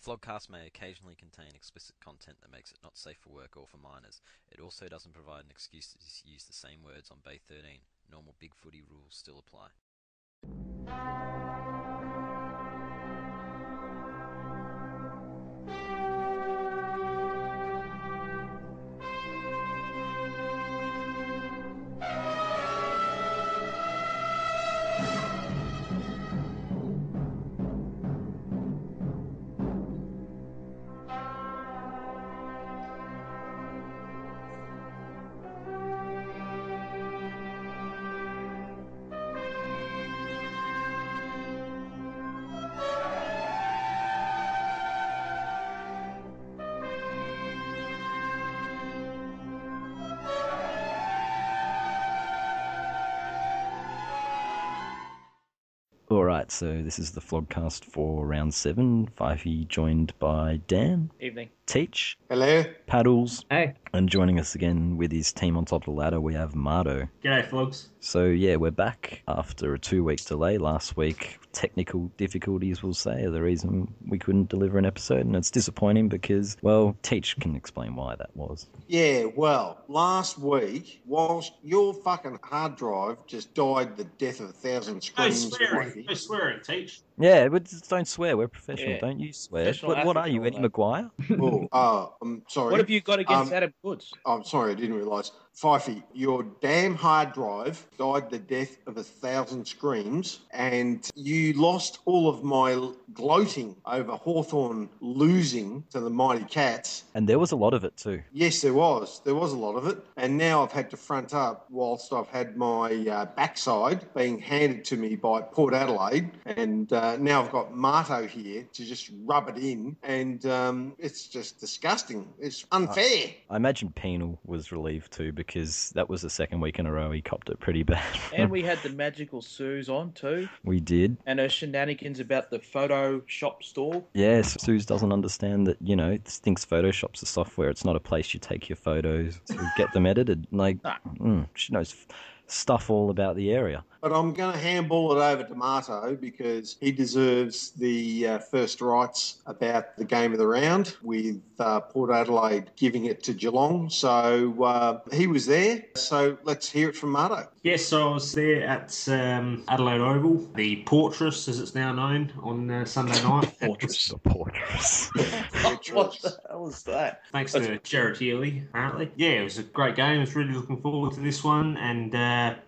Flogcast may occasionally contain explicit content that makes it not safe for work or for minors. It also doesn't provide an excuse to use the same words on Bay 13. Normal big footy rules still apply. Alright, so this is the Flogcast for round 7. Fyfie joined by Dan. Evening. Teach. Hello. Paddles. Hey. And joining us again with his team on top of the ladder, we have Marto. G'day, Flogs. So yeah, we're back after a 2-week delay. Last week, technical difficulties, we'll say, are the reason we couldn't deliver an episode, and it's disappointing because, well, Teach can explain why that was. Yeah, well, last week, whilst your fucking hard drive just died the death of 1,000 No screams. swearing, no swearing, Teach. Yeah, but just don't swear. We're professional. Yeah. Don't you swear. Professional What are you, athlete, Eddie Maguire? I'm sorry. What have you got against Adam Woods? I'm sorry, I didn't realise. Fyfie, your damn hard drive died the death of 1,000 screams, and you lost all of my gloating over Hawthorn losing to the Mighty Cats. And there was a lot of it too. Yes, there was. There was a lot of it. And now I've had to front up whilst I've had my backside being handed to me by Port Adelaide. And now I've got Marto here to just rub it in. And it's just disgusting. It's unfair. I imagine Penal was relieved too, because that was the second week in a row he copped it pretty bad. And we had the magical Sooz on too. We did. And her shenanigans about the Photoshop store. Yes, Sooz doesn't understand that, thinks Photoshop's a software. It's not a place you take your photos to get them edited. She knows stuff all about the area. But I'm going to handball it over to Marto because he deserves the first rights about the game of the round, with Port Adelaide giving it to Geelong. So he was there. So let's hear it from Marto. Yes, so I was there at Adelaide Oval, the Portress, as it's now known, on Sunday night. Fortress. The Fortress. What the hell was that? Thanks to Jared Healy, apparently. Yeah, it was a great game. I was really looking forward to this one. And,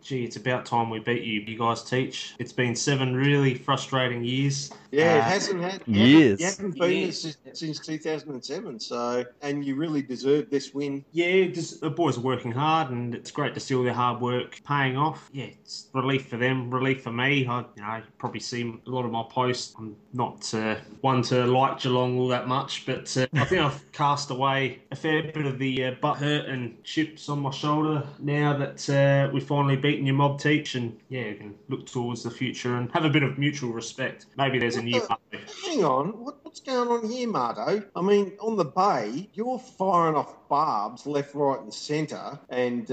it's about time we beat you guys, Teach. It's been 7 really frustrating years. Yeah, it hasn't had years. You haven't been since 2007. So, and you really deserve this win. Yeah, just the boys are working hard, and it's great to see all their hard work paying off. Yeah, it's relief for them, relief for me. I probably see a lot of my posts. I'm not one to like Geelong all that much, but I think I've cast away a fair bit of the butt hurt and chips on my shoulder now that we've finally beaten your mob, Teach, and yeah, we can look towards the future and have a bit of mutual respect. Maybe there's a new Marto. Hang on, what's going on here, Marto? I mean, on the bay, you're firing off barbs left, right and centre and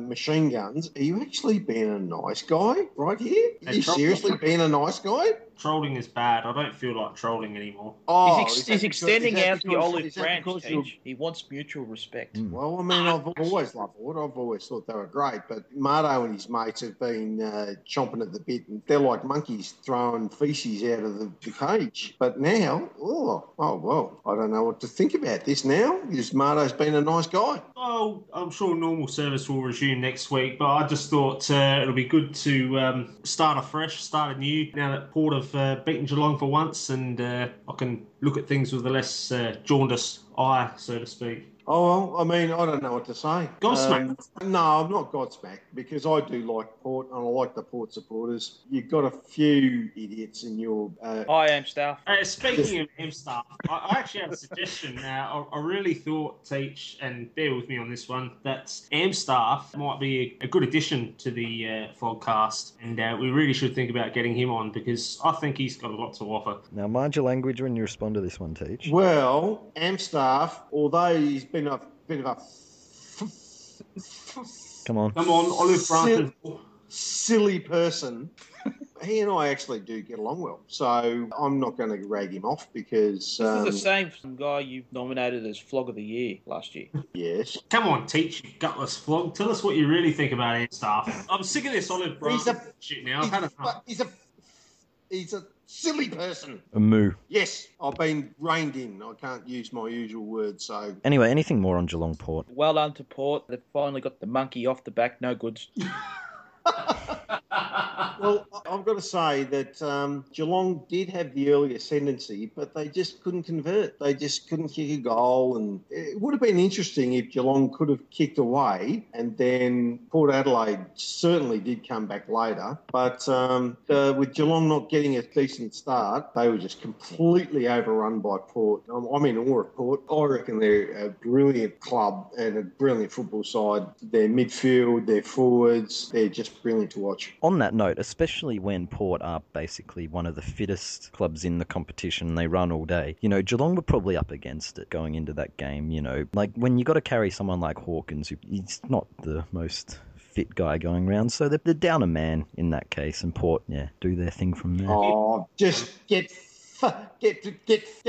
machine guns. Are you actually being a nice guy right here? Are you seriously being a nice guy? Trolling is bad. I don't feel like trolling anymore. Oh, He's extending out the olive branch, Teach. He wants mutual respect. Well, I mean, I've always loved it. I've always thought they were great, but Marto and his mates have been chomping at the bit, and they're like monkeys throwing feces out of the cage. But now, well, I don't know what to think about this now, because Marto's been a nice guy. Oh, I'm sure normal service will resume next week, but I just thought it'll be good to start afresh, start anew, now that Port have beaten Geelong for once, and I can look at things with a less jaundiced eye, so to speak. Oh, well, I mean, I don't know what to say. Godsmack. No, I'm not Godsmack, because I do like Port, and I like the Port supporters. You've got a few idiots in your... I am staff. Speaking of M staff, I actually have a suggestion now. I really thought, Teach, and bear with me on this one, that M staff might be a good addition to the Flogcast, and we really should think about getting him on, because I think he's got a lot to offer. Now, mind your language when you respond to this one, Teach. Well, Amstaff, although he's been a bit of a Come on, Olive Branch. silly person, he and I actually do get along well. So I'm not going to rag him off because... This is the same guy you nominated as Flog of the Year last year. Yes. Come on, Teach, you gutless flog. Tell us what you really think about our staff. I'm sick of this olive branch shit now. I've had enough. He's a silly person. A moo. Yes, I've been reined in. I can't use my usual words, so... Anyway, anything more on Geelong Port? Well done to Port. They've finally got the monkey off the back. No goods. Well, I've got to say that Geelong did have the early ascendancy, but they just couldn't convert. They just couldn't kick a goal, and it would have been interesting if Geelong could have kicked away, and then Port Adelaide certainly did come back later. But with Geelong not getting a decent start, they were just completely overrun by Port. I'm in awe of Port. I reckon they're a brilliant club and a brilliant football side. Their midfield, their forwards, they're just brilliant to watch. On that note, especially when Port are basically one of the fittest clubs in the competition, they run all day. You know, Geelong were probably up against it going into that game, you know. Like, when you got to carry someone like Hawkins, he's not the most fit guy going around, so they're down a man in that case, and Port, do their thing from there. Oh, just get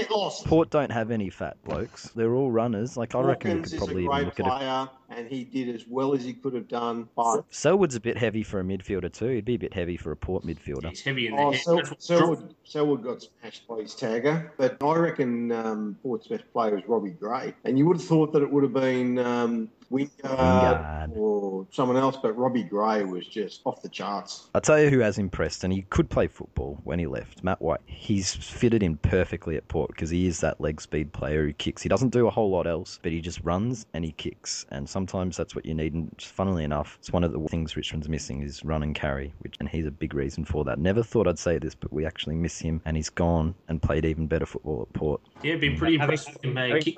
lost. Port don't have any fat blokes. They're all runners. Like, I reckon you could probably even look at it. Player, and he did as well as he could have done. But Selwood's a bit heavy for a midfielder too. He'd be a bit heavy for a Port midfielder. He's heavy in the head. Selwood got smashed by his tagger, but I reckon Port's best player was Robbie Gray, and you would have thought that it would have been Wingard or someone else, but Robbie Gray was just off the charts. I'll tell you who has impressed, and he could play football when he left, Matt White. He's fitted in perfectly at Port because he is that leg speed player who kicks. He doesn't do a whole lot else, but he just runs and he kicks, and sometimes that's what you need. And funnily enough, it's one of the things Richmond's missing is run and carry, and he's a big reason for that. Never thought I'd say this, but we actually miss him, and he's gone and played even better football at Port. Yeah, been pretty impressive with him kicking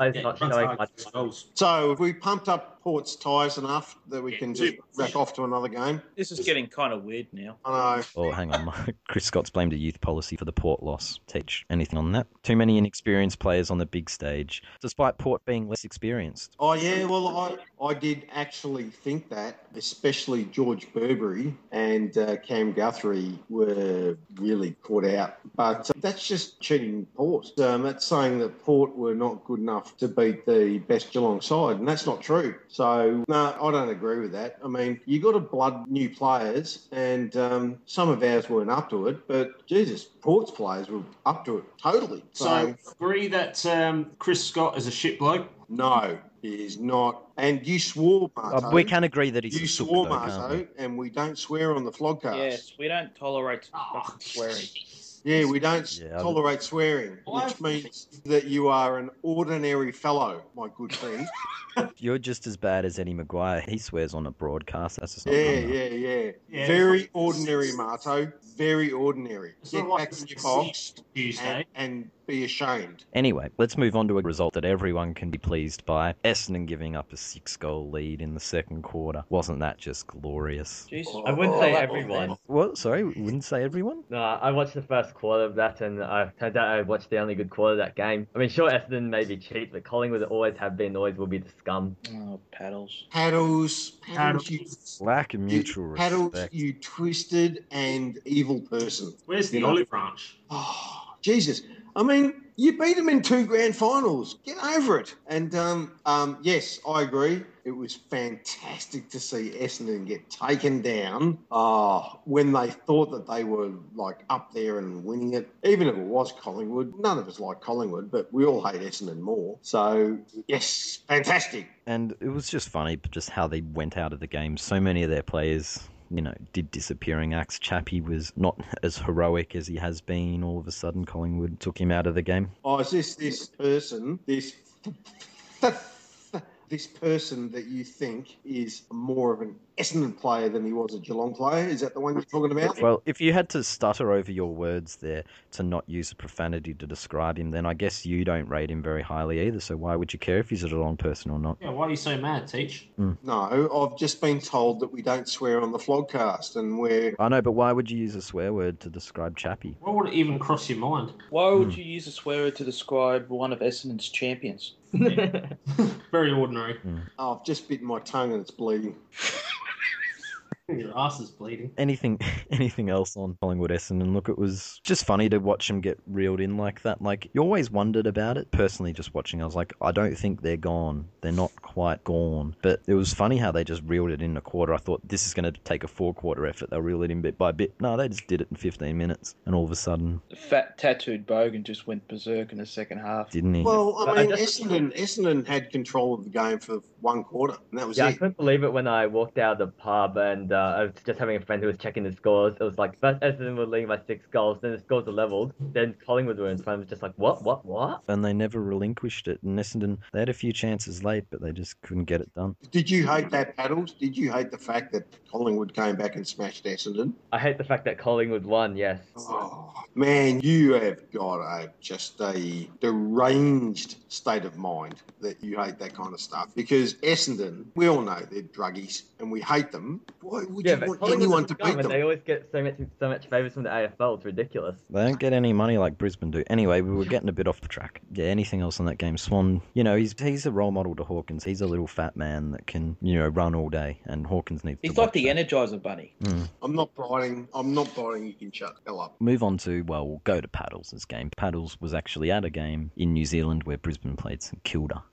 goals. So have we pumped up Port's tyres enough that we can just rack off to another game? This is getting kind of weird now. I know. Oh, hang on. Chris Scott's blamed a youth policy for the Port loss. Teach, anything on that? Too many inexperienced players on the big stage, despite Port being less experienced. Oh, yeah, well, I did actually think that, especially George Burberry and Cam Guthrie were really caught out. But that's just cheating Port. That's saying that Port were not good enough to beat the best Geelong side, and that's not true. So, no, I don't agree with that. I mean, you got to blood new players, and some of ours weren't up to it, but Jesus, Port's players were up to it totally. So agree that Chris Scott is a shit bloke? No, he is not. And you swore, Marto. We can agree that he's You a sook, swore, though, can't we? Marto, and we don't swear on the flogcast. Yes, we don't tolerate swearing. Yeah, we don't tolerate swearing, which means that you are an ordinary fellow, my good friend. You're just as bad as Eddie Maguire. He swears on a broadcast. That's just not Yeah. Very ordinary, Marto. Very ordinary. Get back in your box and be ashamed. Anyway, let's move on to a result that everyone can be pleased by. Essendon giving up a 6-goal lead in the second quarter. Wasn't that just glorious? Jesus. I wouldn't say everyone. What? Sorry, wouldn't say everyone? No, I watched the first quarter of that, and turned out I watched the only good quarter of that game. I mean, sure, Essendon may be cheats, but Collingwood always have been, always will be the scum. Oh, paddles. Paddles, Lack of mutual respect. Paddles, you twisted and evil person. Where's the olive branch? Oh, Jesus. I mean, you beat them in 2 grand finals. Get over it. And, yes, I agree. It was fantastic to see Essendon get taken down when they thought that they were, like, up there and winning it. Even if it was Collingwood. None of us like Collingwood, but we all hate Essendon more. So, yes, fantastic. And it was just funny just how they went out of the game. So many of their players, did disappearing acts. Chappie was not as heroic as he has been. All of a sudden, Collingwood took him out of the game. Oh, is this person that you think is more of an Essendon player than he was a Geelong player? Is that the one you're talking about? Well, if you had to stutter over your words there to not use a profanity to describe him, then I guess you don't rate him very highly either. So why would you care if he's a Geelong person or not? Yeah, why are you so mad, Teach? No, I've just been told that we don't swear on the flogcast, and we're... I know, but why would you use a swear word to describe Chappie? Why would it even cross your mind? Why would you use a swear word to describe one of Essendon's champions? Very ordinary. Oh, I've just bitten my tongue and it's bleeding. Your ass is bleeding. Anything else on Collingwood Essendon? Look, it was just funny to watch them get reeled in like that. Like, you always wondered about it. Personally, just watching, I was like, I don't think they're gone. They're not quite gone. But it was funny how they just reeled it in a quarter. I thought this is going to take a 4-quarter effort. They'll reel it in bit by bit. No, they just did it in 15 minutes. And all of a sudden... The fat tattooed bogan just went berserk in the second half. Didn't he? Well, I mean, Essendon had control of the game for 1 quarter, and that was I it. couldn't believe it when I walked out of the pub and I was just having a friend who was checking the scores. It was like, first Essendon were leading by 6 goals, then the scores were levelled, then Collingwood were in front. It was just like, what? And they never relinquished it. And Essendon, they had a few chances late, but they just couldn't get it done. Did you hate that, Paddles? Did you hate the fact that Collingwood came back and smashed Essendon? I hate the fact that Collingwood won, yes. Oh, man, you have got just a deranged state of mind that you hate that kind of stuff. Because Essendon, we all know they're druggies and we hate them. Why would you want anyone to beat them? They always get so much favours from the AFL. It's ridiculous. They don't get any money like Brisbane do. Anyway, we were getting a bit off the track. Yeah, anything else on that game? Swan, he's a role model to Hawkins. He's a little fat man that can, run all day, and Hawkins needs to... He's like the Energizer Bunny. I'm not biting. You can shut the hell up. Move on to, we'll go to Paddles' game. Paddles was actually at a game in New Zealand where Brisbane played St Kilda.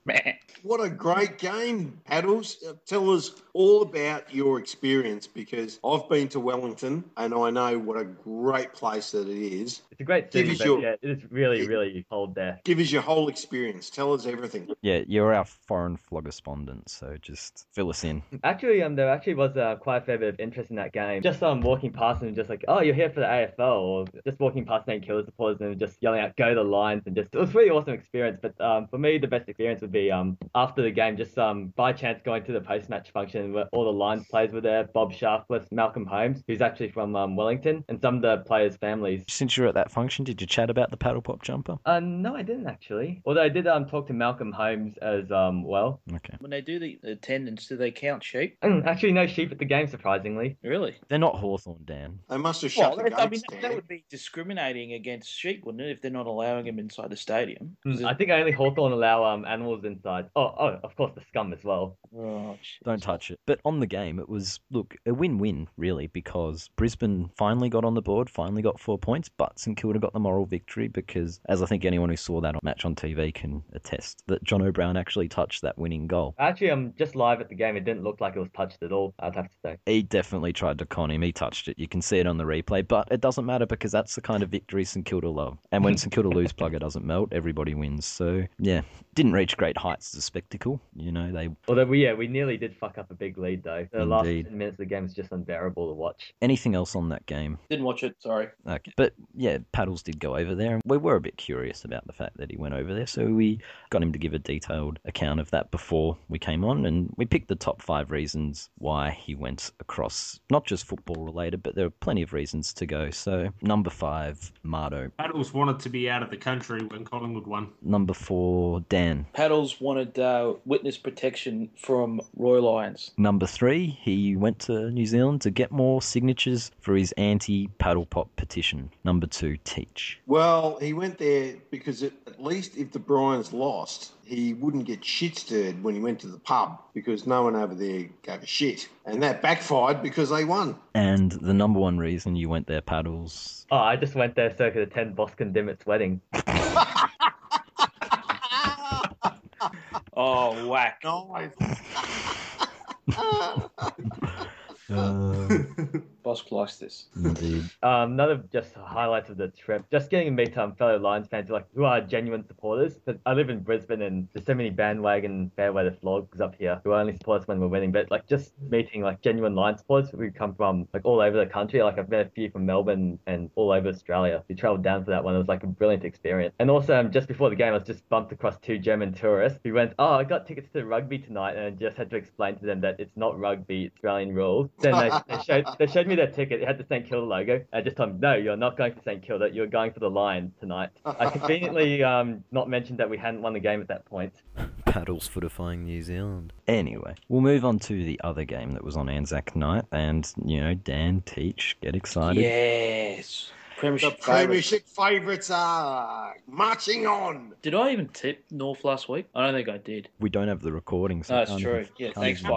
What a great game, Paddles. Tell us all about your experience, because I've been to Wellington and I know what a great place that it is. It's a great city, but it is really, really cold there. Give us your whole experience. Tell us everything. Yeah, you're our foreign floggespondent, so just fill us in. Actually, there actually was quite a fair bit of interest in that game. Just walking past and just like, oh, you're here for the AFL, or just walking past St Kilda supporters and just yelling out, go the Lions, and just, it was a really awesome experience. But for me, the best experience would be after the game, just by chance going to the post-match function where all the Lions players were there, Bob Sharpless, Malcolm Holmes, who's actually from Wellington, and some of the players' families. Since you were at that function, did you chat about the paddle pop jumper? No, I didn't actually. Although I did talk to Malcolm Holmes as well. Okay. When they do the attendance, do they count sheep? Actually, no sheep at the game, surprisingly. Really? They're not Hawthorn, Dan. They must have shut the gates down. That would be discriminating against sheep, wouldn't it, if they're not allowing them inside the stadium? I think only Hawthorn allow animals inside. Oh, of course, the scum as well. Oh, shit. Don't touch it. But on the game, it was, a win-win, really, because Brisbane finally got on the board, finally got 4 points, but St Kilda got the moral victory because, as I think anyone who saw that match on TV can attest, that John O'Brien actually touched that winning goal. Actually, just live at the game, it didn't look like it was touched at all, I'd have to say. He definitely tried to con him. He touched it. You can see it on the replay, but it doesn't matter because that's the kind of victory St Kilda love. And when St Kilda lose, plugger doesn't melt, everybody wins. So, yeah, didn't reach great heights as a spectacle. Although, we nearly did fuck up a big lead, though. The last Indeed. 10 minutes of the game was just unbearable to watch. Anything else on that game? Didn't watch it, sorry. Okay. But, yeah, Paddles did go over there, and we were a bit curious about the fact that he went over there, so we got him to give a detailed account of that before we came on, and we picked the top 5 reasons why he went across, not just football related, but there are plenty of reasons to go. So, number 5, Marto. Paddles wanted to be out of the country when Collingwood won. Number 4, Dan. Paddles wanted witness protection from Royal Lions. Number 3, he went to New Zealand to get more signatures for his anti-paddle pop petition. Number 2, Teach. Well, he went there because at least if the Bryans lost, he wouldn't get shit stirred when he went to the pub because no one over there gave a shit. And that backfired because they won. And the number 1 reason you went there, Paddles. Oh, I just went there so I could attend Boston Dimmock's wedding. Oh, whack. Bosk likes this. Indeed. None of just highlights of the trip. Just getting to meet fellow Lions fans who are genuine supporters. Because I live in Brisbane and there's so many bandwagon fair weather flogs up here who only support us when we're winning. But just meeting genuine Lions supporters who come from all over the country. I've met a few from Melbourne and all over Australia. We travelled down for that one. It was a brilliant experience. And also just before the game, I was just bumped across 2 German tourists who went, "Oh, I got tickets to rugby tonight," and I just had to explain to them that it's not rugby, it's Australian rules. Then they showed me their ticket. It had the St Kilda logo. I just told them, "No, you're not going for St Kilda. You're going for the Lions tonight." I conveniently not mentioned that we hadn't won the game at that point. Paddles fortifying New Zealand. Anyway, we'll move on to the other game that was on Anzac night. And, Dan, Teach, get excited. Yes. Premiership favourites. Premiership favourites are marching on. Did I even tip North last week? I don't think I did. We don't have the recording, so No, we it's can't true. even- Yeah, can't thanks, even-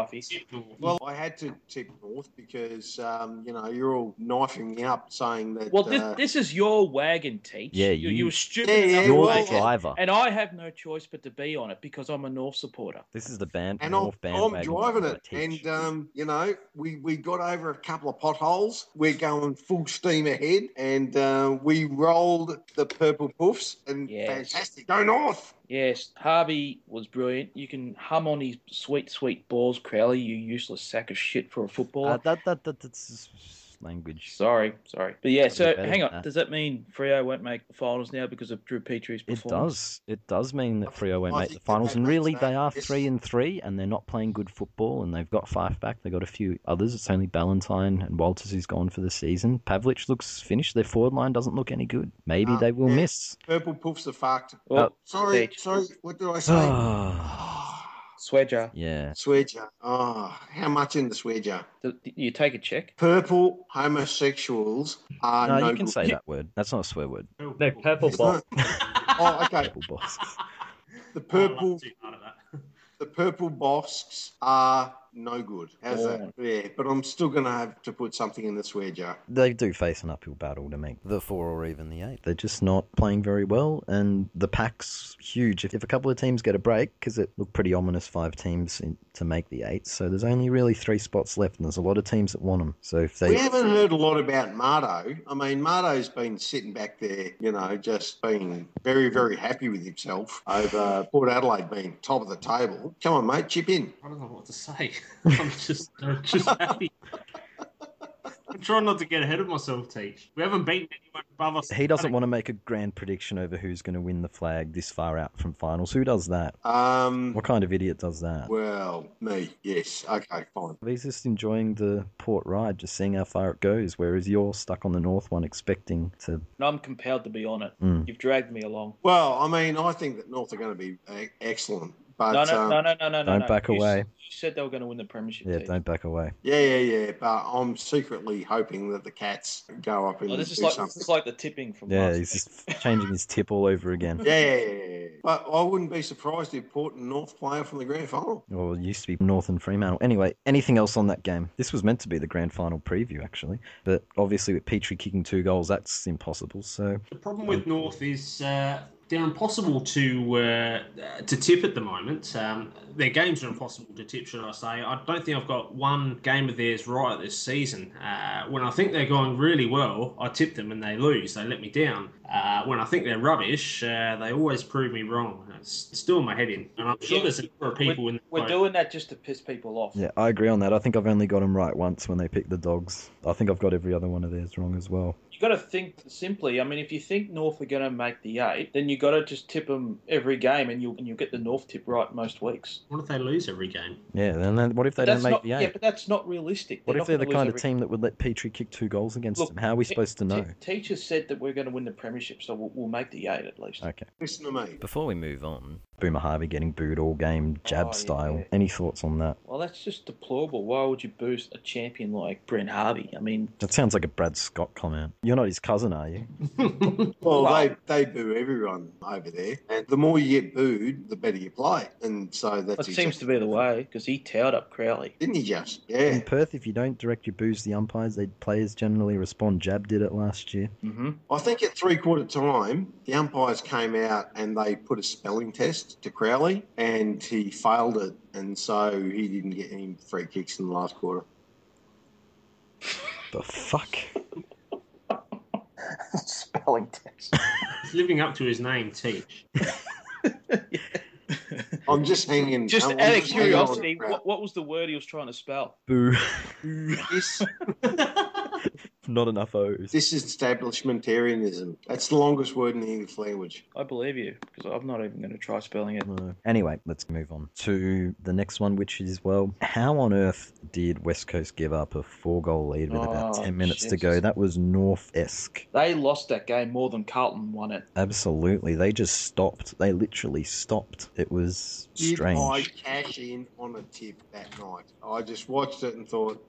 Fyfie. Well, I had to tip North because, you're all knifing me up saying that... Well, this is your wagon, Teach. Yeah, you were stupid Yeah, enough yeah, to You're well, the make it. driver. And I have no choice but to be on it because I'm a North supporter. This is the band. And North I'm bandwagon driving by it. Teach. And, we got over a couple of potholes. We're going full steam ahead. And we rolled the purple puffs. And Yes. fantastic. Go North! Yes, Harvey was brilliant. You can hum on his sweet, sweet balls, Crowley, you useless sack of shit for a footballer. That's language. Sorry. But yeah, so better hang than on. that. Does that mean Freo won't make the finals now because of Drew Petrie's It performance? does. It does mean that Freo won't I make the think finals, that and makes really that, they are yes. 3-3, and they're not playing good football, and they've got Fyfie back. They've got a few others. It's only Ballantyne and Walters who's gone for the season. Pavlich looks finished. Their forward line doesn't look any good. Maybe they will yeah. miss. Purple puffs are fucked. Well, Sorry, Teach. what did I say? Swedger, Yeah. Swear. Oh, how much in the swear jar? you take a check? Purple homosexuals are No, no you can good. say that word. That's not a swear word. No, purple It's box. not. Oh, okay. Purple boss. The I like purple, too hard of that. the purple bosks are no good. How's that? Yeah, but I'm still going to have to put something in the swear jar. They do face an uphill battle to make the 4 or even the 8. They're just not playing very well, and the pack's huge. If a couple of teams get a break, because it looked pretty ominous 5 teams to make the 8, so there's only really 3 spots left, and there's a lot of teams that want them. So if they... We haven't heard a lot about Marto. I mean, Marto's been sitting back there, just being very, very happy with himself over Port Adelaide being top of the table. Come on, mate, chip in. I don't know what to say. I'm just happy. I'm trying not to get ahead of myself, Teach. We haven't beaten anyone above us. He doesn't want to make a grand prediction over who's going to win the flag this far out from finals. Who does that? What kind of idiot does that? Well, me, yes. Okay, fine. He's just enjoying the port ride, just seeing how far it goes, whereas you're stuck on the north one expecting to... And I'm compelled to be on it. Mm. You've dragged me along. Well, I mean, I think that North are going to be excellent. But, No. Don't back away. You said they were going to win the premiership. Yeah, Teach. don't back away. Yeah. But I'm secretly hoping that the Cats go up and Oh, do this something. is like the tipping from Yeah, last he's week. just changing his tip all over again. Yeah. But I wouldn't be surprised if Port and North play off in the grand final. Well, it used to be North and Fremantle. Anyway, anything else on that game? This was meant to be the grand final preview, actually. But obviously with Petrie kicking 2 goals, that's impossible. So The problem with North is they're impossible to tip at the moment. Their games are impossible to tip, should I say. I don't think I've got one game of theirs right this season. When I think they're going really well, I tip them and they lose. They let me down. When I think they're rubbish, they always prove me wrong. It's still in my head in. And I'm sure there's a number of people in the We're boat. doing that just to piss people off. yeah, I agree on that. I think I've only got them right once when they picked the Dogs. I think I've got every other one of theirs wrong as well. You got to think simply. I mean, if you think North are going to make the 8, then you got to just tip them every game, and you'll get the North tip right most weeks. What if they lose every game? Yeah, and then what if they That's don't make not, the 8? Yeah, but that's not realistic. What if they're the not gonna kind lose of every- team that would let Petrie kick 2 goals against Look, them? How are we supposed to know? Teachers said that we're going to win the premiership, so we'll make the 8 at least. Okay. Listen to me. Before we move on, Boomer Harvey getting booed all game, jab Oh, style. yeah. Any thoughts on that? Well, that's just deplorable. Why would you boost a champion like Brent Harvey? I mean, That sounds like a Brad Scott comment. You're not his cousin, are you? Well, Well- they boo everyone over there. And the more you get booed, the better you play. And so that's... that seems to be the way, because he towed up Crowley. Didn't he just? In Yeah. Perth, if you don't direct your boos to the umpires, players generally respond. Jab did it last year. Mm-hmm. I think at 3/4 time, the umpires came out and they put a spelling test to Crowley and he failed it. And so he didn't get any free kicks in the last quarter. The fuck? Spelling test. He's living up to his name, Teach. I'm just hanging... Just I'm out of just hanging on to curiosity, Crowley. what was the word he was trying to spell? Boo. This, Not enough O's. this is establishmentarianism. That's the longest word in the English language. I believe you, because I'm not even going to try spelling it. No. Anyway, let's move on to the next one, which is, well, how on earth did West Coast give up a 4-goal lead with about Oh, 10 minutes to Jesus. go? That was North-esque. They lost that game more than Carlton won it. Absolutely. They just stopped. They literally stopped. It was Did I strange. cash in on a tip that night? I just watched it and thought,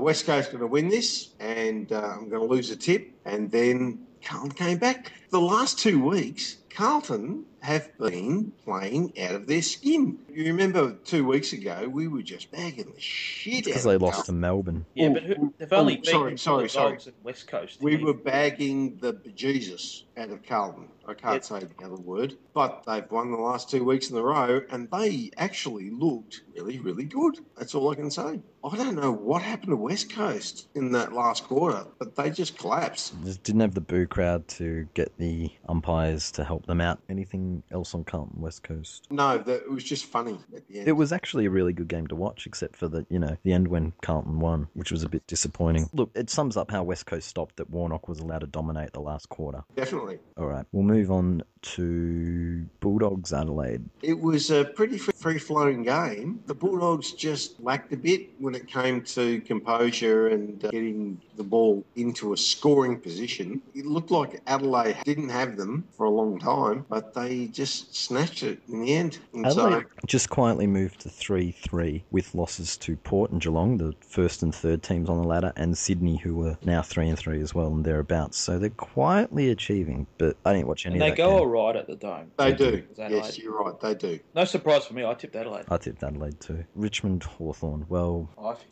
West Coast going to win this. and I'm going to lose a tip. And then Carlton came back. The last 2 weeks, Carlton have been playing out of their skin. You remember 2 weeks ago, we were just bagging the shit out Because of they lost to Carlton. Melbourne. Yeah, but they've only beaten sorry. Dogs and West Coast. We were bagging the bejesus out of Carlton. I can't say the other word. But they've won the last 2 weeks in a row, and they actually looked really, really good. That's all I can say. I don't know what happened to West Coast in that last quarter, but they just collapsed. Just didn't have the boo crowd to get the umpires to help them out. Anything else on Carlton West Coast? No, it was just funny at the end. It was actually a really good game to watch, except for the end when Carlton won, which was a bit disappointing. Look, it sums up how West Coast stopped that Warnock was allowed to dominate the last quarter. Definitely. All right, we'll move on to Bulldogs Adelaide. It was a pretty free-flowing game. The Bulldogs just lacked a bit when it came to composure and getting the ball into a scoring position. It looked like Adelaide didn't have them for a long time, but they just snatched it in the end. And Adelaide just quietly moved to 3-3 with losses to Port and Geelong, the first and third teams on the ladder, and Sydney, who were now 3-3 as well and thereabouts. So they're quietly achieving, but I didn't watch any of that. They go all right at the Dome. They do. Yes, you're right. They do. No surprise for me. I tipped Adelaide. I tipped Adelaide too. Richmond Hawthorn. Well, Fyfie.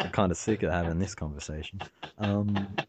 I'm kind of sick of having this conversation. How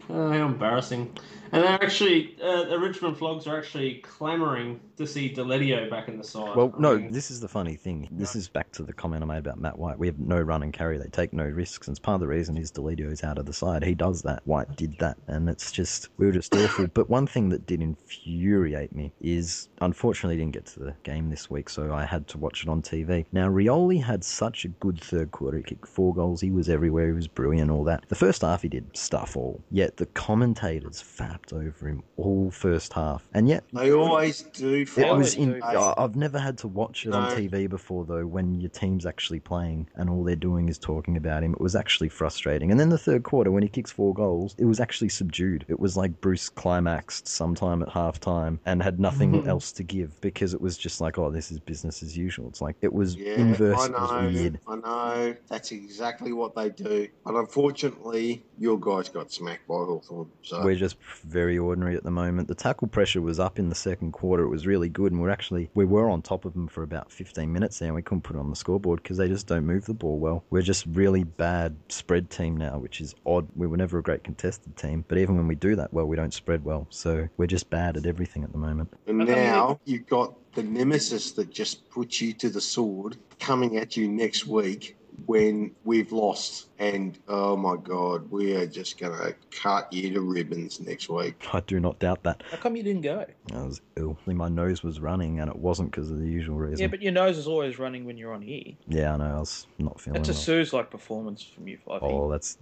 embarrassing. And they're actually, the Richmond Flogs are actually clamouring to see Deletio back in the side. Well, no, this is the funny thing. This is back to the comment I made about Matt White. We have no run and carry. They take no risks. And it's part of the reason is Deletio's out of the side. He does that. White did that. And it's just, we were just awful. But one thing that did infuriate me is, unfortunately, didn't get to the game this week, so I had to watch it on TV. Now, Rioli had such a good third quarter. He kicked 4 goals. He was everywhere. He was brilliant, all that. The first half, he did stuff all. Yet the commentators fapped over him all first half. And yet... They always do. I've never had to watch it on TV before, though, when your team's actually playing and all they're doing is talking about him. It was actually frustrating. And then the third quarter, when he kicks 4 goals, it was actually subdued. It was like Bruce climaxed sometime at halftime and had nothing else to give, because it was just like, oh, this is business as usual. It's like, it was inverse. It was weird. I know. That's exactly what they do. But unfortunately, your guys got smacked by Hawthorn. So we're just very ordinary at the moment. The tackle pressure was up in the second quarter. It was really good, and we were on top of them for about 15 minutes there, and we couldn't put it on the scoreboard because they just don't move the ball well. We're just really bad spread team now, which is odd. We were never a great contested team, but even when we do that well, we don't spread well. So we're just bad at everything at the moment. And now you've got the nemesis that just puts you to the sword coming at you next week when we've lost. And, oh, my God, we are just going to cut you to ribbons next week. I do not doubt that. How come you didn't go? I was ill. My nose was running, and it wasn't because of the usual reason. Yeah, but your nose is always running when you're on here. Yeah, I know. I was not feeling That's a well. Sooz-like performance from you, Fyfie. Oh, that's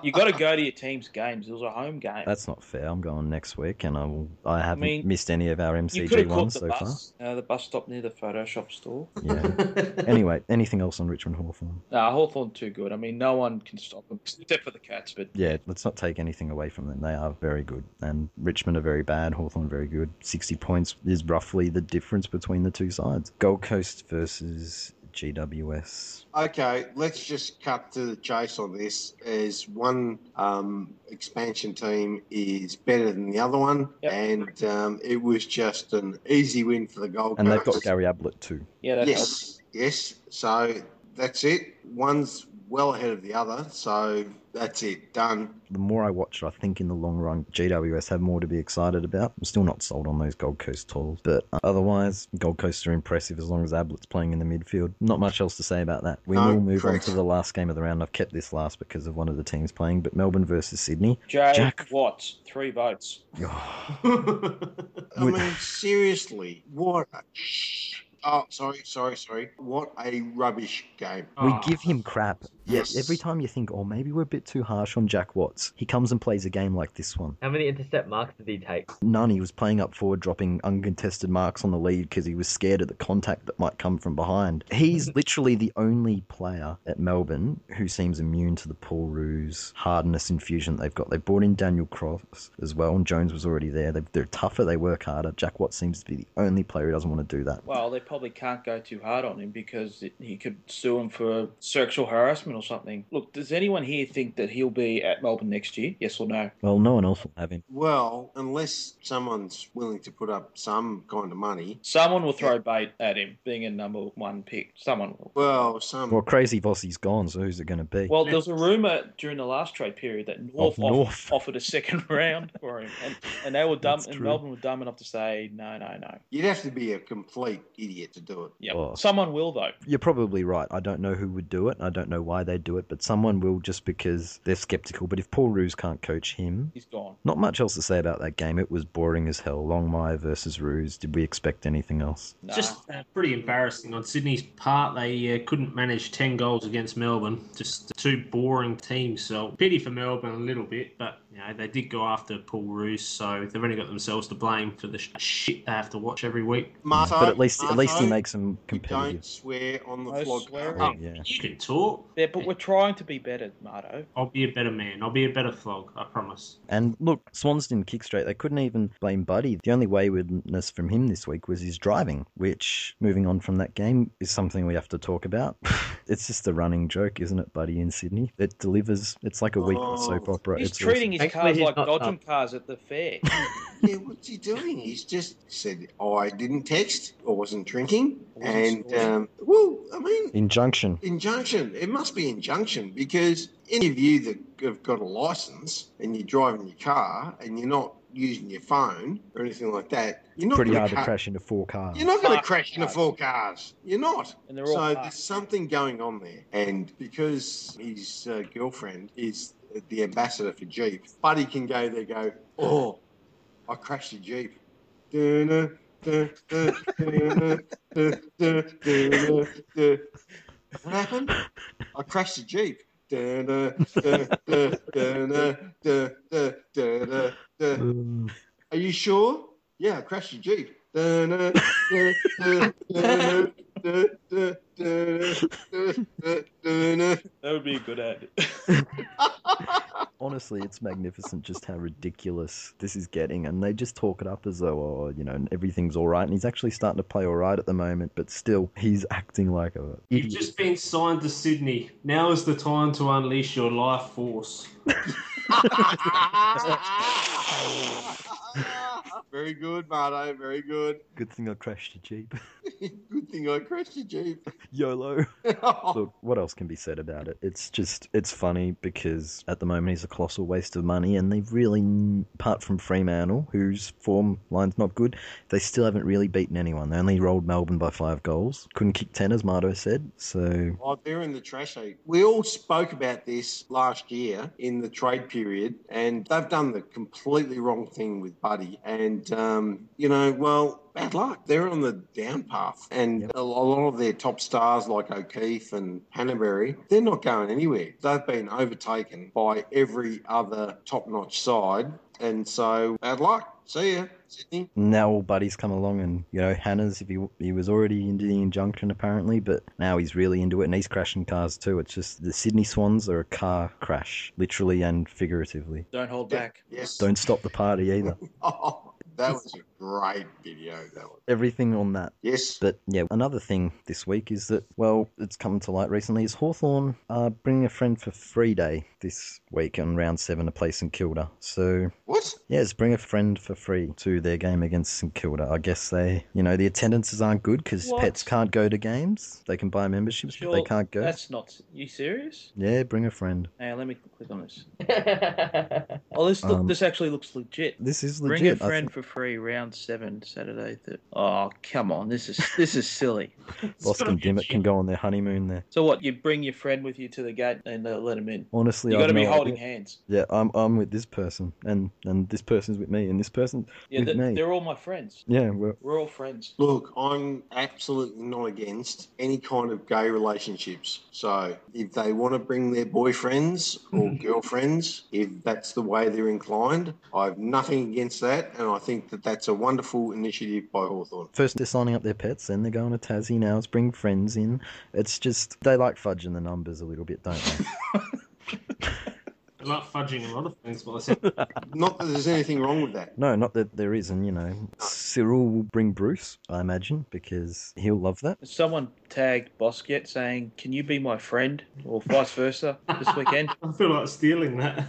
You got to go to your team's games. It was a home game. that's not fair. I'm going next week, and I haven't missed any of our You could MCG have caught ones the so bus. The bus stop near the Photoshop store. far. Yeah. Anyway, anything else on Richmond Hawthorn? Hawthorn too good. I mean, no one can stop them except for the Cats. But Yeah, let's not take anything away from them. They are very good. And Richmond are very bad. Hawthorn very good. 60 points is roughly the difference between the two sides. Gold Coast versus GWS. Okay, let's just cut to the chase on this. As one expansion team is better than the other one, and it was just an easy win for the Gold Coast. And they've got Gary Ablett too. yeah, that helps. Yes. So that's it. One's well ahead of the other, so that's it. Done. The more I watch it, I think in the long run, GWS have more to be excited about. I'm still not sold on those Gold Coast tools, but otherwise, Gold Coast are impressive as long as Ablett's playing in the midfield. Not much else to say about that. We will move on to the last game of the round. I've kept this last because of one of the teams playing, but Melbourne versus Sydney. Jack Watts, 3 votes. I mean, seriously, what a... Oh, sorry. What a rubbish game. We give him crap. Yes. Every time you think, oh, maybe we're a bit too harsh on Jack Watts, he comes and plays a game like this one. How many intercept marks did he take? None. He was playing up forward, dropping uncontested marks on the lead because he was scared of the contact that might come from behind. He's literally the only player at Melbourne who seems immune to the Paul Roos hardness infusion they've got. They brought in Daniel Cross as well, and Jones was already there. They're tougher, they work harder. Jack Watts seems to be the only player who doesn't want to do that. Well, they probably can't go too hard on him because he could sue him for sexual harassment replacement or something. Look, does anyone here think that he'll be at Melbourne next year? Yes or no? Well, no one else will have him. Well, unless someone's willing to put up some kind of money. Someone will throw bait at him being a number 1 pick. Someone will. Well, Crazy Bossie's gone, so who's it going to be? Well, there was a rumour during the last trade period that North offered a second round for him, and they were dumb, and Melbourne were dumb enough to say no. You'd have to be a complete idiot to do it. Yeah, Oh. someone will though. You're probably right. I don't know who would do it. I don't know why they'd do it, but someone will just because they're sceptical. But if Paul Roos can't coach him, He's gone. not much else to say about that game. It was boring as hell. Longmire versus Roos. Did we expect anything else? Nah. Just pretty embarrassing on Sydney's part. They couldn't manage 10 goals against Melbourne. Just two boring teams. So pity for Melbourne a little bit, but they did go after Paul Roos, so they've only got themselves to blame for the shit they have to watch every week. Marto, But at least he makes them you competitive. don't swear on the No flog. swearing. Oh, Yeah. You can talk. Yeah, but we're trying to be better, Marto. I'll be a better man. I'll be a better flog. I promise. And look, Swans didn't kick straight. They couldn't even blame Buddy. The only waywardness from him this week was his driving, which, moving on from that game, is something we have to talk about. It's just a running joke, isn't it, Buddy, in Sydney? It delivers. It's like a weekly soap opera. He's It's treating awesome. his Thankfully, cars he's like not dodging cars at the fair. Yeah, what's he doing? He's just said, I didn't text or wasn't drinking. Injunction. Injunction. It must be injunction because any of you that have got a license and you're driving your car and you're not using your phone or anything like that, you're not Pretty gonna hard to crash into 4 cars. You're not going to Parked crash into cars. 4 cars. You're not. And they're all So parked. there's something going on there. And because his girlfriend is the ambassador for Jeep, Buddy can go there, oh, I crashed the Jeep. What happened? I crashed the Jeep. Are you sure? Yeah, I crashed the Jeep. That would be a good ad. Honestly, it's magnificent just how ridiculous this is getting, and they just talk it up as though, everything's all right, and he's actually starting to play all right at the moment, but still, he's acting like a You've idiot. just been signed to Sydney. Now is the time to unleash your life force. Very good, Marto. Very good. Good thing I crashed a Jeep. Good thing I crashed the Jeep. YOLO. Look, what else can be said about it? It's funny because at the moment he's a colossal waste of money, and they've really, apart from Fremantle, whose form line's not good, they still haven't really beaten anyone. They only rolled Melbourne by 5 goals. Couldn't kick 10, as Marto said, so... Oh, they're in the trash heap. We all spoke about this last year in the trade period, and they've done the completely wrong thing with Buddy. And, bad luck. They're on the down path. And a lot of their top stars like O'Keefe and Hannaberry, they're not going anywhere. They've been overtaken by every other top-notch side. And so, bad luck. See ya, Sydney. Now all Buddy's come along, and Hannah's, if he was already into the injunction apparently, but now he's really into it, and he's crashing cars too. It's just the Sydney Swans are a car crash, literally and figuratively. Don't hold back. Yes. Don't stop the party either. Oh, that was a great video. That was. Everything on that. Yes. But yeah, another thing this week is that, it's come to light recently, is Hawthorn bringing a friend for free day this week on round 7 to play St Kilda. So What? yes, bring a friend for free to their game against St Kilda. I guess the attendances aren't good because What? pets can't go to games. They can buy memberships, but they can't go. That's not... You serious? Yeah, bring a friend. Hang on, let me click on this. Oh, this actually looks legit. This is Bring legit. a friend for free, round 7, Saturday. Oh, come on, this is silly. Boston Dimmitt can go on their honeymoon there. So what? You bring your friend with you to the gate and they'll let him in. Honestly, You got to I've be no holding idea. hands. Yeah, I'm with this person, and this person's with me, and this person Yeah, with me. they're all my friends. Yeah, We're all friends. Look, I'm absolutely not against any kind of gay relationships. So if they want to bring their boyfriends or girlfriends, if that's the way they're inclined, I have nothing against that. And I think that that's a wonderful initiative by Hawthorn. first they're signing up their pets, then they're going to Tassie, now it's bring friends in. It's just, they like fudging the numbers a little bit, don't they? I like fudging a lot of things, but I said Not that there's anything wrong with that. No, not that there isn't, Cyril will bring Bruce, I imagine, because he'll love that. Someone tagged Bosquet saying, "Can you be my friend?" or vice versa this weekend. I feel like stealing that.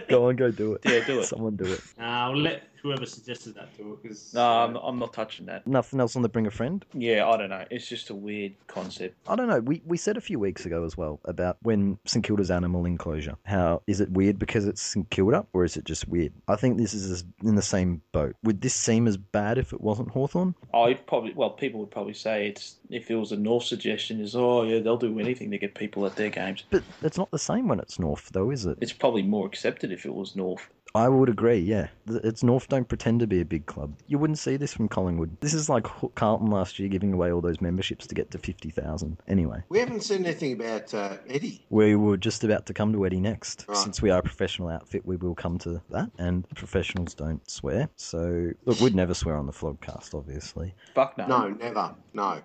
Go on, go do it. Yeah, do it. Someone do it. I'll let whoever suggested that do it, because No, I'm not touching that. Nothing else on the Bring a Friend? Yeah, I don't know. It's just a weird concept. I don't know. We said a few weeks ago as well about when St Kilda's animal enclosure. How is it weird because it's St Kilda, or is it just weird? I think this is in the same boat. Would this seem as bad if it wasn't Hawthorn? People would probably say if it was a North suggestion, they'll do anything to get people at their games. But it's not the same when it's North, though, is it? It's probably more accepted if it was North. I would agree, yeah. It's North don't pretend to be a big club. You wouldn't see this from Collingwood. This is like Carlton last year giving away all those memberships to get to 50,000. Anyway. We haven't said anything about Eddie. We were just about to come to Eddie next. Right. Since we are a professional outfit, we will come to that. And professionals don't swear. So, look, we'd never swear on the Flogcast, obviously. Fuck no. No, never. No.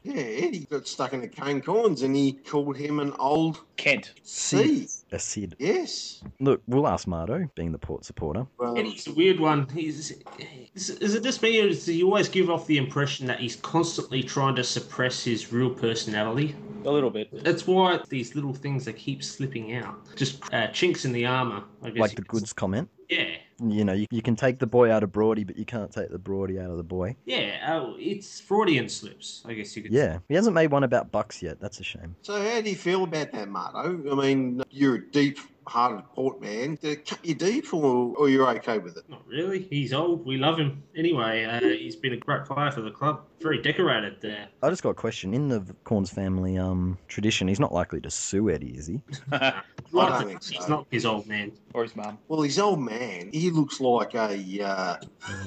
Yeah, Eddie got stuck in the cane corns and he called him an old Kent. C. A Sid. Yes. Look, we'll ask Marto, being the Port supporter. Well, Eddie's a weird one. Is it just me, or does he always give off the impression that he's constantly trying to suppress his real personality? A little bit. That's why these little things that keep slipping out. Just chinks in the armour, I guess. Like the goods comment. Yeah. You can take the boy out of Broady, but you can't take the Broady out of the boy. Yeah, it's Freudian slips, I guess you could say. Yeah. He hasn't made one about Bucks yet. That's a shame. so how do you feel about that, Marto? I mean, you're a deep-hearted Port man. Did it cut you deep or you're okay with it? Not really. He's old. We love him. Anyway, he's been a great player for the club. Very decorated there. I just got a question. In the Corns family tradition, he's not likely to sue Eddie, is he? I don't think so. He's not his old man. Or his mum. Well, his old man, he looks like a... he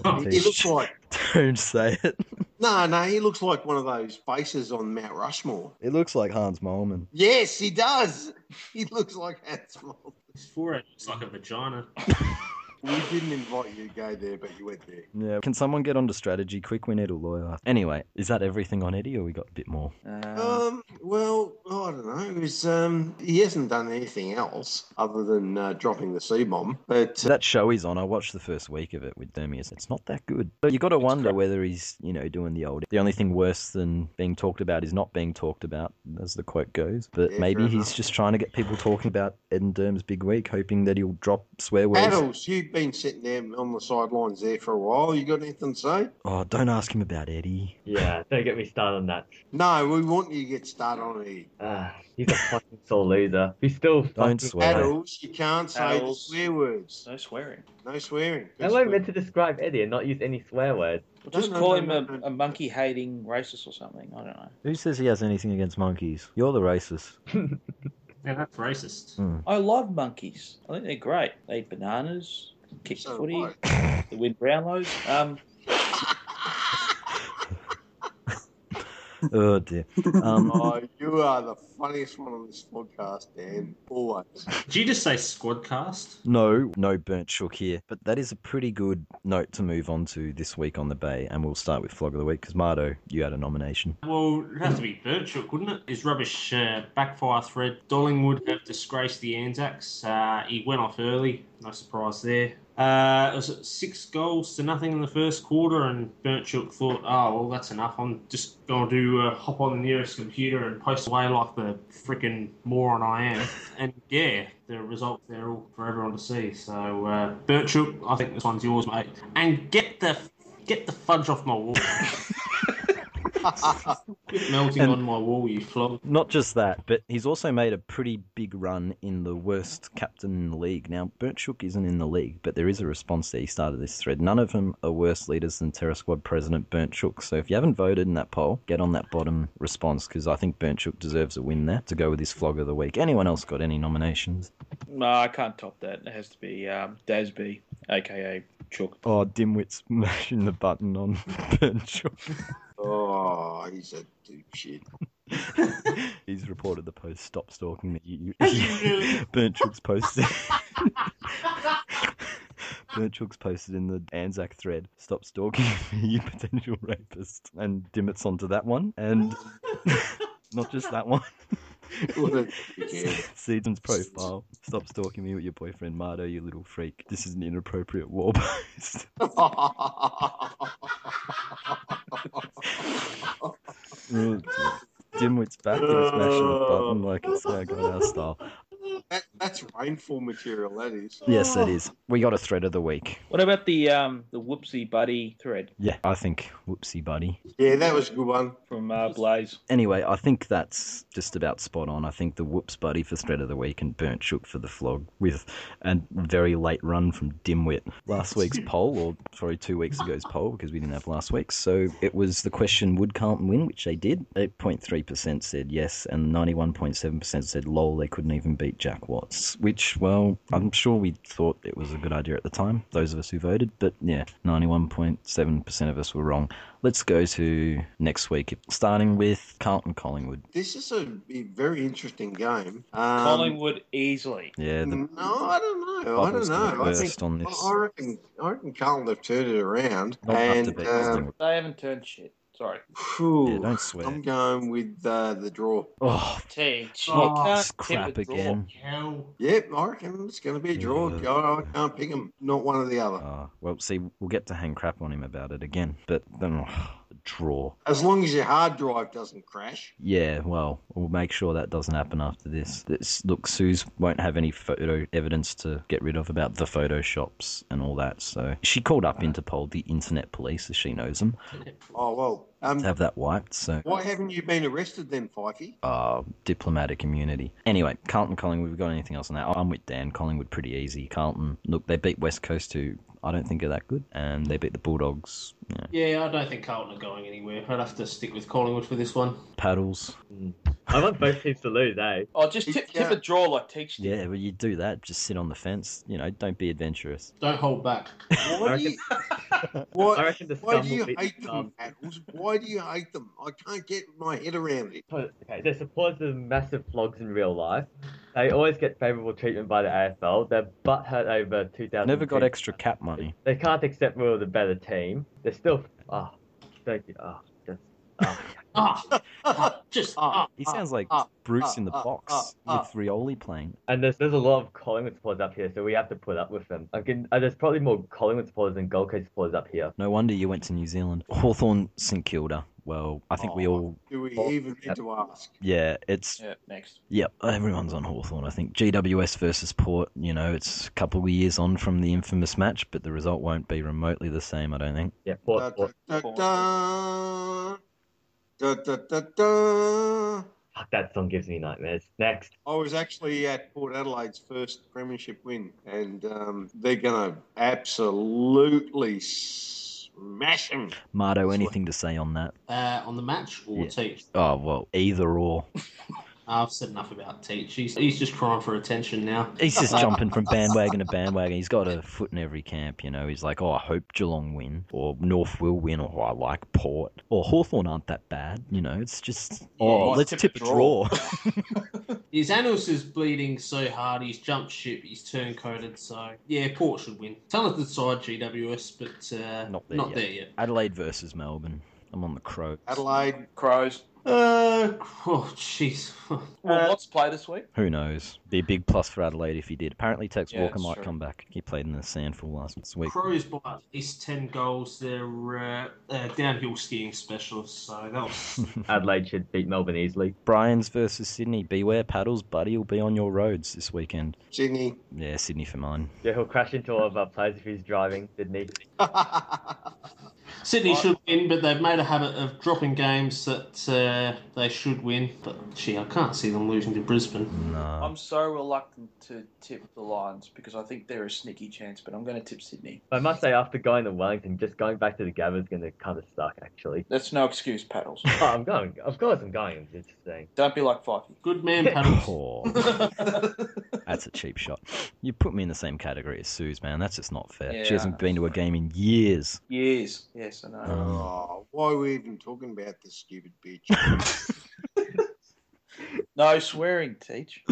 looks like... Don't say it. No, he looks like one of those faces on Mount Rushmore. It looks like Hans Molman. Yes, he does. He looks like Hans Molman. His forehead looks like a vagina. We didn't invite you to go there, but you went there. Yeah. Can someone get onto strategy quick? We need a lawyer. Anyway, is that everything on Eddie, or we got a bit more? Well, I don't know. It was, he hasn't done anything else other than dropping the C-bomb. But That show he's on, I watched the first week of it with Dermius. It's not that good. But you got to wonder whether he's, doing the old. The only thing worse than being talked about is not being talked about, as the quote goes. But Yeah, maybe fair he's enough. just trying to get people talking about Ed and Derm's big week, hoping that he'll drop swear words. Adels, you've been sitting there on the sidelines there for a while. You got anything to say? Oh, don't ask him about Eddie. Yeah, don't get me started on that. No, we want you to get started on it. He's a fucking sore loser. He's still Don't fucking... swear. Adels, you can't say the Adels. swear words. No swearing. No swearing. How am I meant to describe Eddie and not use any swear words? Just No, call no, him no, no. a monkey-hating racist or something. I don't know. Who says he has anything against monkeys? You're the racist. Yeah, that's racist. I love monkeys. I think they're great. They eat bananas, kick the So footy, what? they win Brownlows. Oh, dear. Oh, you are the funniest one on this podcast, Dan. Always. Did you just say squadcast? No burnt shook here. But that is a pretty good note to move on to this week on the Bay. And we'll start with Flog of the Week, because Marto, you had a nomination. Well, it'd have to be Birchhook, wouldn't it? His rubbish backfire thread. Dollingwood have disgraced the Anzacs. He went off early. No surprise there. It was 6 goals to nothing in the first quarter, and Birchhook thought, oh, well, that's enough. I'm just going to hop on the nearest computer and post away like the freaking moron I am. And yeah, the results there all for everyone to see. So Birchhook, I think this one's yours, mate. And get the fudge off my wall. Quit melting on my wall, you flog. Not just that, but he's also made a pretty big run in the worst captain in the league. Now, Birchhook isn't in the league, but there is a response there. He started this thread. None of them are worse leaders than Terra Squad President Birchhook. So if you haven't voted in that poll, get on that bottom response, because I think Birchhook deserves a win there to go with his Flog of the Week. Anyone else got any nominations? No, I can't top that. It has to be Dasby, a.k.a. Chook. Oh, Dimwit's mashing the button on Birchhook. Oh, he's a dipshit. He's reported the post, stop stalking me. Really? Birchhook's posted. Birchhook's posted in the Anzac thread, stop stalking me, you potential rapist. And Dimmitt's onto that one. And not just that one. What a dickhead. Season's profile. Stop stalking me with your boyfriend Marto, you little freak. This is an inappropriate war post. Dimwit's back and smashing the button like it's our god our style. That's rainfall material, that is. Yes, it is. We got a thread of the week. What about the Whoopsie Buddy thread Yeah, I think whoopsie buddy. Yeah, that was a good one. from Blaze? Anyway, I think that's just about spot on. I think the whoops buddy for thread of the week and burnt shook for the flog with a very late run from Dimwit. Last week's poll, or sorry, 2 weeks ago's poll, because we didn't have last week's. So it was the question, would Carlton win, which they did. 8.3% said yes, and 91.7% said lol, they couldn't even beat Jack Watts, which, well, I'm sure we thought it was a good idea at the time, those of us who voted, but yeah, 91.7% of us were wrong. Let's go to next week, starting with Carlton-Collingwood. This is a very interesting game. Collingwood easily. Yeah, the No, I don't know. I don't Bubbles gonna know. burst on this. I reckon Carlton have turned it around. Not enough to beat And They haven't turned shit. Sorry. Yeah, don't swear. I'm going with the draw. Oh, Teach. Oh, You can't this crap tip a draw. again. Hell. Yep, I reckon it's going to be a draw. I can't pick them. Not one or the other. Well, see, we'll get to hang crap on him about it again, but then the draw. As long as your hard drive doesn't crash. Yeah, well, we'll make sure that doesn't happen after this. Look, Sooz won't have any photo evidence to get rid of about the photoshops and all that, so she called up Interpol, the internet police, as she knows them, Oh, well. to have that wiped, so... Why haven't you been arrested then, Fyfie? Diplomatic immunity. Anyway, Carlton-Collingwood, we've got anything else on that? I'm with Dan. Collingwood pretty easy. Carlton, look, they beat West Coast, who I don't think are that good, and they beat the Bulldogs. Yeah, I don't think Carlton are going anywhere. I'd have to stick with Collingwood for this one. Paddles. I want both teams to lose, eh? Oh, just tip a draw like Teach did. Yeah, well, you do that. Just sit on the fence. Don't be adventurous. Don't hold back. Why do you, I reckon the why scum do will you beat hate the them, scum. Paddles? Why do you hate them? I can't get my head around it. Okay, they're supporters of massive flogs in real life. They always get favourable treatment by the AFL. They're butthurt over 2000. Never got extra cap money. They can't accept we're the better team. They're still. Thank you. He sounds like Bruce in the box with Rioli playing. And there's a lot of Collingwood supporters up here, so we have to put up with them. There's probably more Collingwood supporters than Gold Coast supporters up here. No wonder you went to New Zealand. Hawthorn, St Kilda. Well, I think we all... Do we even need to ask? Yeah, it's... Yeah, next. Yep, everyone's on Hawthorn, I think. GWS versus Port, it's a couple of years on from the infamous match, but the result won't be remotely the same, I don't think. Yeah, Da, Port. da, da, da, da, da, da. Fuck, that song gives me nightmares. Next. I was actually at Port Adelaide's first premiership win, and they're going to absolutely smash them. Marto, anything to say on that? On the match or Teach? Oh, well, either or. I've said enough about Teach. He's just crying for attention now. He's just jumping from bandwagon to bandwagon. He's got a foot in every camp, He's like, I hope Geelong win, or North will win, or I like Port, or Hawthorn aren't that bad, It's just, let's tip a draw. His annals is bleeding so hard, he's jumped ship, he's turncoated, so yeah, Port should win. Talented side GWS, but not there yet. Adelaide versus Melbourne. I'm on the Crows. Adelaide. Crows. Oh, jeez. Well, what's play this week? Who knows? Be a big plus for Adelaide if he did. Apparently Tex Yeah, Walker that's might true. come back. He played in the SANFL last week. Crows by at least 10 goals. They're downhill skiing specialists, so that was... Adelaide should beat Melbourne easily. Bryans versus Sydney. Beware paddles, buddy. Will be on your roads this weekend. Sydney. Yeah, Sydney for mine. Yeah, he'll crash into all of our players if he's driving, Sydney. Sydney should win, but they've made a habit of dropping games that they should win. But, I can't see them losing to Brisbane. No. I'm so reluctant to tip the Lions because I think they're a sneaky chance, but I'm going to tip Sydney. I must say, after going to Wellington, just going back to the Gabba is going to kind of suck, actually. That's no excuse, Paddles. Oh, I'm going. Of course I'm going. I'm just saying. Don't be like Fyfie. Good man, Paddles. Oh, that's a cheap shot. You put me in the same category as Sooz, man. That's just not fair. Yeah, She hasn't been to a game in years. Years. Yes, I know. Oh, why are we even talking about this stupid bitch? No swearing, Teach.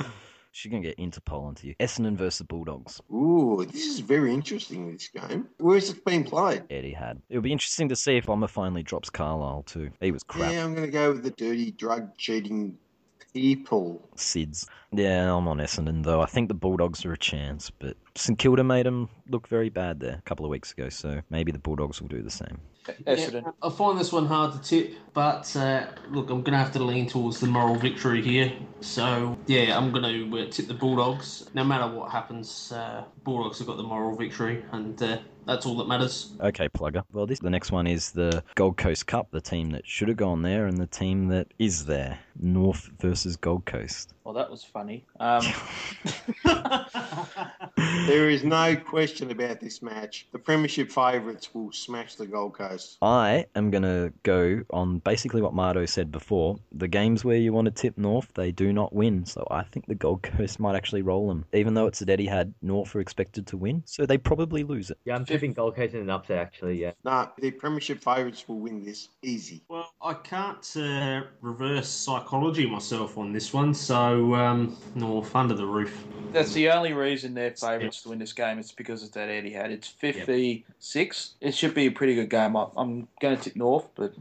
She's going to get Interpol onto you. Essendon versus the Bulldogs. Ooh, this is very interesting, this game. Where's it been played? Eddie had. It'll be interesting to see if Bomber finally drops Carlisle too. He was crap. Yeah, I'm going to go with the dirty, drug cheating People. Sids. Yeah, I'm on Essendon, though. I think the Bulldogs are a chance, but St Kilda made them look very bad there a couple of weeks ago, so maybe the Bulldogs will do the same. Essendon. Yeah, I find this one hard to tip, but look, I'm going to have to lean towards the moral victory here. So, yeah, I'm going to tip the Bulldogs. No matter what happens, Bulldogs have got the moral victory, and that's all that matters. Okay, plugger. Well, the next one is the Gold Coast Cup, the team that should have gone there and the team that is there. North versus Gold Coast. Well, that was funny. There is no question about this match. The Premiership favourites will smash the Gold Coast. I am going to go on basically what Marto said before. The games where you want to tip North, they do not win. So I think the Gold Coast might actually roll them. Even though it's at Etihad, North are expected to win. So they probably lose it. Yeah, I'm tipping Gold Coast in an upset, actually, yeah. No, the Premiership favourites will win this easy. Well, I can't reverse psychology myself on this one, so North under the roof. That's the only reason they're favourites to win this game. It's because it's that Etihad. It's 56. It should be a pretty good game. I'm going to tip North, but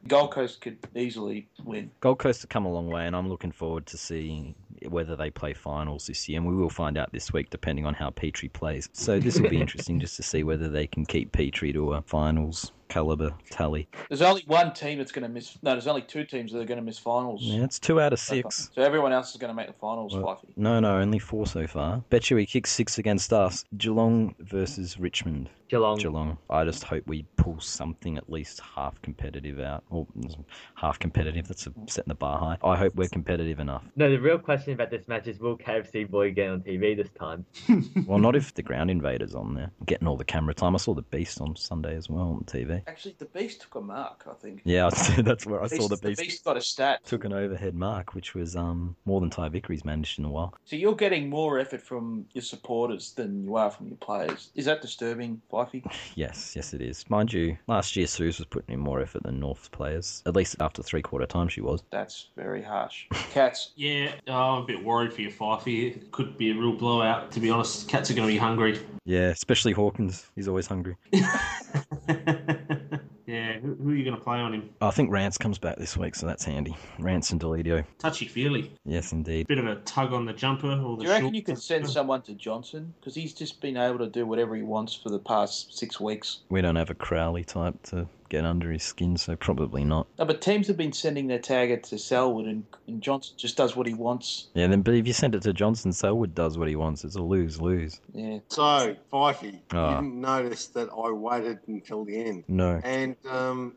Gold Coast could easily win. Gold Coast have come a long way, and I'm looking forward to seeing whether they play finals this year, and we will find out this week depending on how Petrie plays. So this will be interesting just to see whether they can keep Petrie to a finals caliber tally. There's only one team that's going to miss. No, there's only two teams that are going to miss finals. Yeah, it's 2 out of 6. So everyone else is going to make the finals, Fyfie. No, only 4 so far. Bet you he kicks 6 against us. Geelong versus Richmond. Geelong. I just hope we pull something at least half competitive out. Or half competitive, that's setting the bar high. I hope we're competitive enough. No, the real question about this match is, will KFC Boy get on TV this time? Well, not if the Ground Invader's on there. Getting all the camera time. I saw the Beast on Sunday as well on TV. Actually, the Beast took a mark, I think. Yeah, that's where I saw the Beast. The Beast got a stat. Took an overhead mark, which was more than Ty Vickery's managed in a while. So you're getting more effort from your supporters than you are from your players. Is that disturbing, Fyfie? Yes, it is. Mind you, last year Sooz was putting in more effort than North's players. At least after 3/4 time she was. That's very harsh. Cats. Yeah, I'm a bit worried for you, Fyfie. It could be a real blowout, to be honest. Cats are going to be hungry. Yeah, especially Hawkins. He's always hungry. Yeah, who are you going to play on him? I think Rance comes back this week, so that's handy. Rance and Deledio. Touchy-feely. Yes, indeed. Bit of a tug on the jumper. Or the do you reckon you could send someone to Johnson? Because he's just been able to do whatever he wants for the past 6 weeks. We don't have a Crowley type to get under his skin, so probably not. No, but teams have been sending their tagger to Selwood, and Johnson just does what he wants. Yeah, but if you send it to Johnson, Selwood does what he wants. It's a lose-lose. Yeah. So, Fyfie, you didn't notice that I waited until the end. No. And,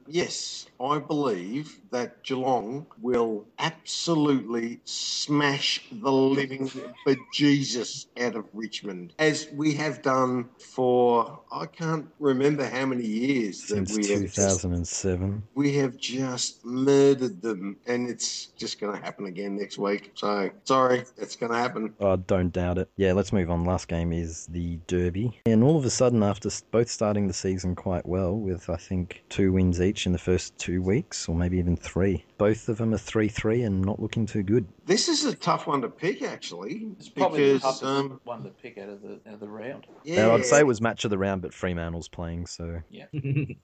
yes, I believe that Geelong will absolutely smash the living bejesus out of Richmond, as we have done for, I can't remember how many years. Since that we have 2007. We have just murdered them, and it's just going to happen again next week. So, sorry, it's going to happen. I don't doubt it. Yeah, let's move on. Last game is the Derby. And all of a sudden, after both starting the season quite well, with, I think, 2 wins each in the first 2 weeks, or maybe even 3, both of them are 3-3 and not looking too good. This is a tough one to pick, actually. It's probably the toughest because, one to pick out of the round. yeah, Now, I'd say it was match of the round, but Fremantle's playing, so... Yeah.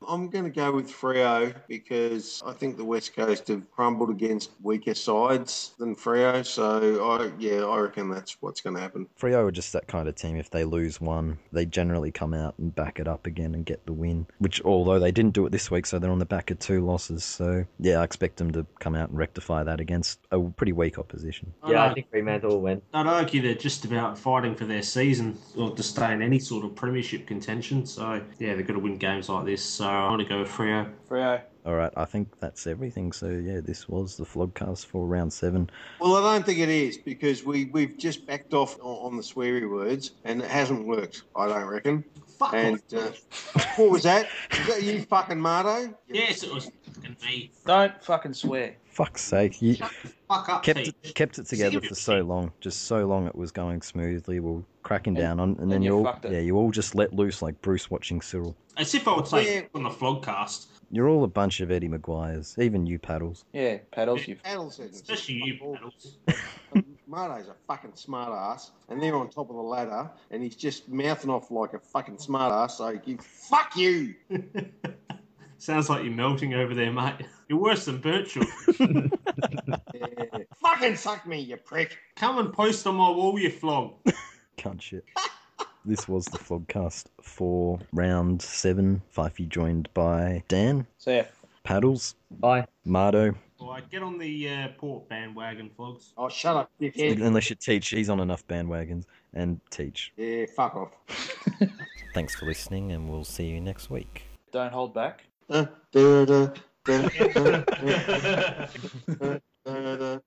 I'm going to go with Freo because I think the West Coast have crumbled against weaker sides than Freo. So, I reckon that's what's going to happen. Freo are just that kind of team. If they lose one, they generally come out and back it up again and get the win. Which, although they didn't do it this week, so they're on the back of 2 losses. So, yeah, I expect them to come out and rectify that against a pretty weak opposition. Yeah, I think Fremantle will win. I'd argue they're just about fighting for their season or to stay in any sort of premiership contention. So, yeah, they've got to win games like this. So, I'm going to go with Freo. Freo. All right, I think that's everything. So, yeah, this was the Flogcast for round 7. Well, I don't think it is because we've just backed off on the sweary words and it hasn't worked, I don't reckon. Fuck And what was that? Was that you fucking Marto? Yes, it was fucking me. Don't fucking swear. Fuck's sake. You Fuck up, kept Pete. it together for so long. Just so long it was going smoothly. We're cracking down on, and then you you all, fucked it. you all just let loose like Bruce watching Cyril. As if I would say Yeah. on the Flogcast. You're all a bunch of Eddie Maguires, even you, Paddles. Yeah, paddles. You. Paddles, Especially you, Paddles. Marto's a fucking smart ass, and they're on top of the ladder, and he's just mouthing off like a fucking smart ass. So fuck you. Sounds like you're melting over there, mate. You're worse than Birchall. Yeah. Fucking suck me, you prick. Come and post on my wall, you flog. Cunt shit. This was the Flogcast for round 7. Fyfie joined by Dan, So, yeah. Paddles, Bye. Marto. All right, get on the port bandwagon, flogs. Oh, shut up, dickhead. Unless you Teach, he's on enough bandwagons. And Teach. Yeah, fuck off. Thanks for listening, and we'll see you next week. Don't hold back. Da, da, da, da, da, da, da, da, da.